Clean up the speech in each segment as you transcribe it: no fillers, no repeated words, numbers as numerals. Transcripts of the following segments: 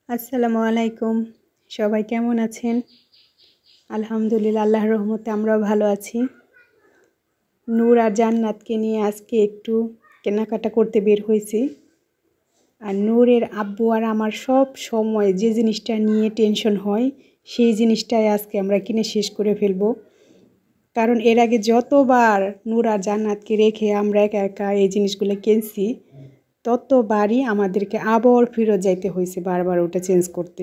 আসসালামু আলাইকুম। সবাই কেমন আছেন? আলহামদুলিল্লাহ, আল্লাহর রহমতে আমরাও ভালো আছি। নূর আর জান্নাতকে নিয়ে আজকে একটু কেনাকাটা করতে বের হয়েছি। আর নূরের আব্বু আর আমার সব সময় যে জিনিসটা নিয়ে টেনশন হয়, সেই জিনিসটাই আজকে আমরা কিনে শেষ করে ফেলবো। কারণ এর আগে যতবার নূর আর জান্নাতকে রেখে আমরা একা একা এই জিনিসগুলো কিনছি, ততবারই আমাদেরকে আবার ফেরত যাইতে হয়েছে বারবার ওটা চেঞ্জ করতে।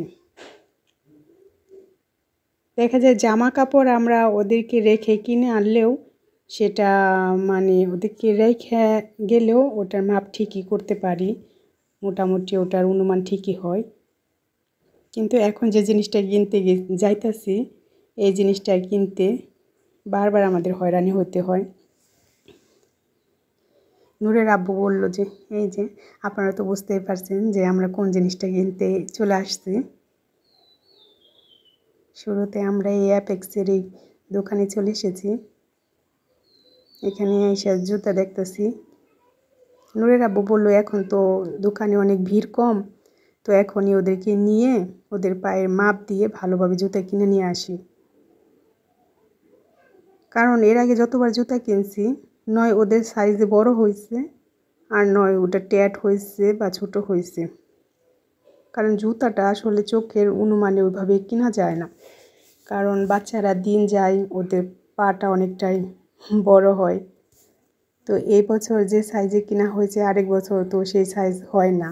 দেখা যায় জামা কাপড় আমরা ওদেরকে রেখে কিনে আনলেও সেটা ওদেরকে রেখে গেলেও ওটার মাপ ঠিকই করতে পারি, মোটামুটি ওটার অনুমান ঠিকই হয়। কিন্তু এখন যে জিনিসটা কিনতে যাইতাছি, এই জিনিসটা কিনতে বারবার আমাদের হয়রানি হতে হয়। নূরের আব্বু বলল যে এই যে আপনারা তো বুঝতেই পারছেন যে আমরা কোন জিনিসটা কিনতে চলে আসছি। শুরুতে আমরা এই অ্যাপেক্সের এই দোকানে চলে এসেছি। এখানে এসে জুতা দেখতেছি। নূরের আব্বু বলল এখন তো দোকানে অনেক ভিড় কম, তো এখনই ওদেরকে নিয়ে ওদের পায়ের মাপ দিয়ে ভালোভাবে জুতা কিনে নিয়ে আসি। কারণ এর আগে যতবার জুতা কিনছি, নয় ওদের সাইজে বড় হয়েছে, আর নয় ওটা ট্যাট হয়েছে বা ছোট হয়েছে। কারণ জুতাটা আসলে চোখের অনুমানে ওইভাবে কেনা যায় না, কারণ বাচ্চারা দিন যায়, ওদের পাটা অনেকটাই বড় হয়। তো এই বছর যে সাইজে কিনা হয়েছে, আরেক বছর তো সেই সাইজ হয় না,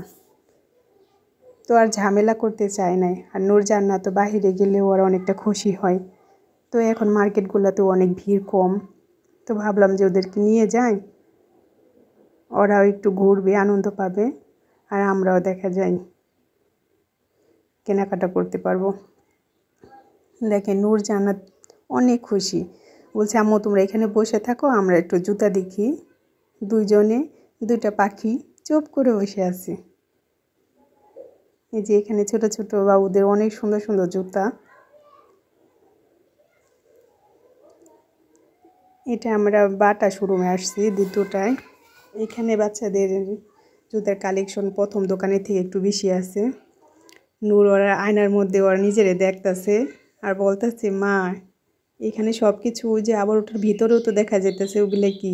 তো আর ঝামেলা করতে চায় না। আর নূর জান্নাত তো বাহিরে গেলেও ওরা অনেকটা খুশি হয়। তো এখন মার্কেটগুলোতেও অনেক ভিড় কম, তো ভাবলাম যে ওদেরকে নিয়ে যাই, ওরাও একটু ঘুরবে, আনন্দ পাবে, আর আমরাও দেখা যায় কেনাকাটা করতে পারবো। দেখেন নূর জান্নাত অনেক খুশি, বলছে আম্মু তোমরা এখানে বসে থাকো, আমরা একটু জুতা দেখি। দুইজনে দুইটা পাখি চুপ করে বসে আছে। এই যে এখানে ছোট ছোট বাবুদের অনেক সুন্দর সুন্দর জুতা। এটা আমরা বাটা শোরুমে আসছি, দ্বিতীয়টায়। এখানে বাচ্চাদের জুতার কালেকশন প্রথম দোকানের থেকে একটু বেশি আছে। নূর ওরা আয়নার মধ্যে ওরা নিজেরে দেখতেছে আর বলতেছে মা এখানে সব কিছু, যে আবার ওটার ভিতরেও তো দেখা যেতেছে, ওগুলো কি?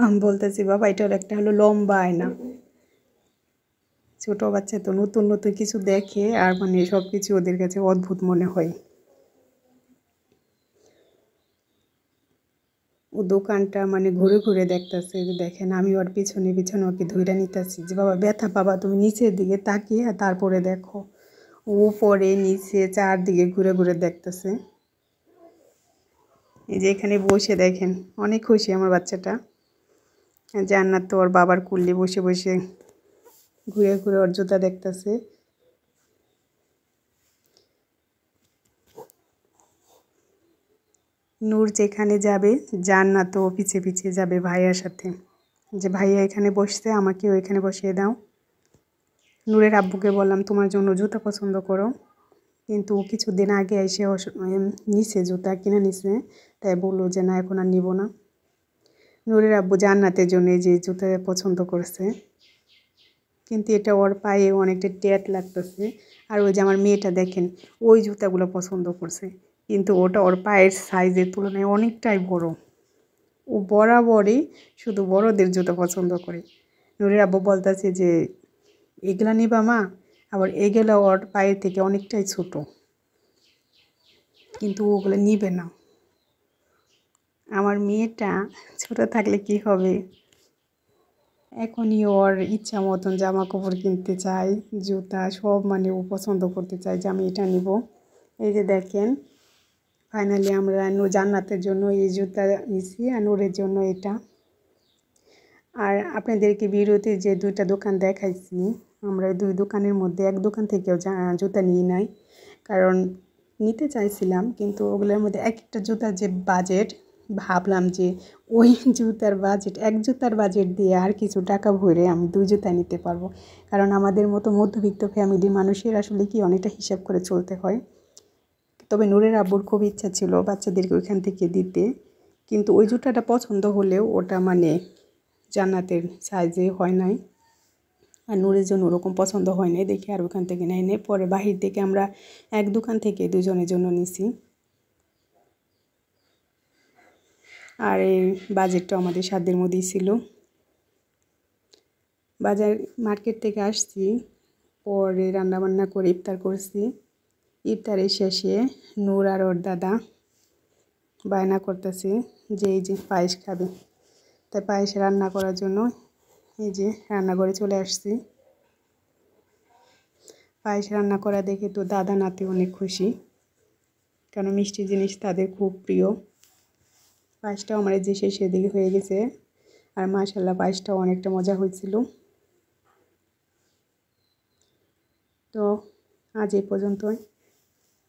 আমি বলতেছি বাবা এটা একটা হলো লম্বা আয়না। ছোট বাচ্চা তো নতুন নতুন কিছু দেখে, আর সব কিছু ওদের কাছে অদ্ভুত মনে হয়। ও দোকানটা ঘুরে ঘুরে দেখতেছে, যে দেখেন আমি ওর পিছনে পিছনে ওকে ধইরা নিতেছি, যে বাবা ব্যথা পাবা, তুমি নিচের দিকে তাকিয়ে তারপরে দেখো। উপরে নিচে চারদিকে ঘুরে ঘুরে দেখতেছে। এই যে এখানে বসে দেখেন অনেক খুশি আমার বাচ্চাটা। জান্নাত তো ওর বাবার কুল্লি বসে বসে ঘুরে ঘুরে ওর জুতা দেখতেছে। নূর যেখানে যাবে জান্নাতও পিছে পিছে যাবে ভাইয়ার সাথে, যে ভাইয়া এখানে বসছে, আমাকেও এখানে বসিয়ে দাও। নূরের আব্বুকে বললাম তোমার জন্য জুতা পছন্দ করো, কিন্তু কিছুদিন আগে এসে নিচে জুতা কিনে নিছে, তাই বললো যে না এখন আর নিব না। নূরের আব্বু জান্নাতের জন্য যে জুতা পছন্দ করছে, কিন্তু এটা ওর পায়ে অনেকটা ট্যাট লাগতেছে। আর ওই যে আমার মেয়েটা দেখেন ওই জুতাগুলো পছন্দ করছে, কিন্তু ওটা ওর পায়ের সাইজের তুলনায় অনেকটাই বড়। ও বরাবরই শুধু বড়দের জুতো পছন্দ করে। নূরের আব্বু বলতেছে যে এগুলা নিবা মা, আবার এগুলো ওর পায়ের থেকে অনেকটাই ছোট, কিন্তু ওগুলো নিবে না। আমার মেয়েটা ছোট থাকলে কি হবে, এখনই ওর ইচ্ছা মতন জামা কাপড় কিনতে চায়, জুতা সব ও পছন্দ করতে চায় যে আমি এটা নিব। এই যে দেখেন ফাইনালি আমরা জান্নাতের জন্য এই জুতা নিছি, আর নূরের জন্য এটা। আর আপনাদেরকে ভিডিওতে যে দুইটা দোকান দেখাইছি, আমরা দুই দোকানের মধ্যে এক দোকান থেকেও জুতা নিয়ে নাই, কারণ নিতে চাইছিলাম, কিন্তু ওগুলোর মধ্যে এক একটা জুতার যে বাজেট, ভাবলাম যে ওই জুতার বাজেট, এক জুতার বাজেট দিয়ে আর কিছু টাকা ভরে আমি দুই জুতা নিতে পারবো। কারণ আমাদের মতো মধ্যবিত্ত ফ্যামিলির মানুষের আসলে কি অনেকটা হিসাব করে চলতে হয়। তবে নূরের আব্বুর খুব ইচ্ছা ছিল বাচ্চাদেরকে ওইখান থেকে দিতে, কিন্তু ওই জুতাটা পছন্দ হলেও ওটা জান্নাতের সাইজে হয় নাই। আর নূরের জন্য ওরকম পছন্দ হয় নাই দেখে আর ওখান থেকে নেয় নেই। পরে বাহির থেকে আমরা এক দোকান থেকে দুজনের জন্য নিছি। আর এই বাজেটটা আমাদের সাধ্যের মধ্যেই ছিল। মার্কেট থেকে আসছি, পরে রান্নাবান্না করে ইফতার করছি। ইফতারের শেষে নূর আর ওর দাদা বায়না করতেছে যে এই যে পায়েস খাবে, তাই পায়েস রান্না করার জন্য এই যে রান্নাঘরে চলে আসছি। পায়েস রান্না করা দেখে তো দাদা নাতি অনেক খুশি, কারণ মিষ্টি জিনিস তাদের খুব প্রিয়। পায়েসটাও আমার যে শেষের দিকে হয়ে গেছে, আর মাশাআল্লাহ পায়েসটাও অনেকটা মজা হয়েছিল। তো আজ এই পর্যন্তই।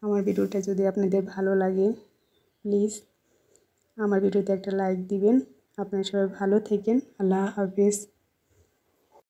আমার ভিডিওটা যদি আপনাদের ভালো লাগে প্লিজ আমার ভিডিওতে একটা লাইক দিবেন। আপনারা সবাই ভালো থাকেন। আল্লাহ হাফেজ।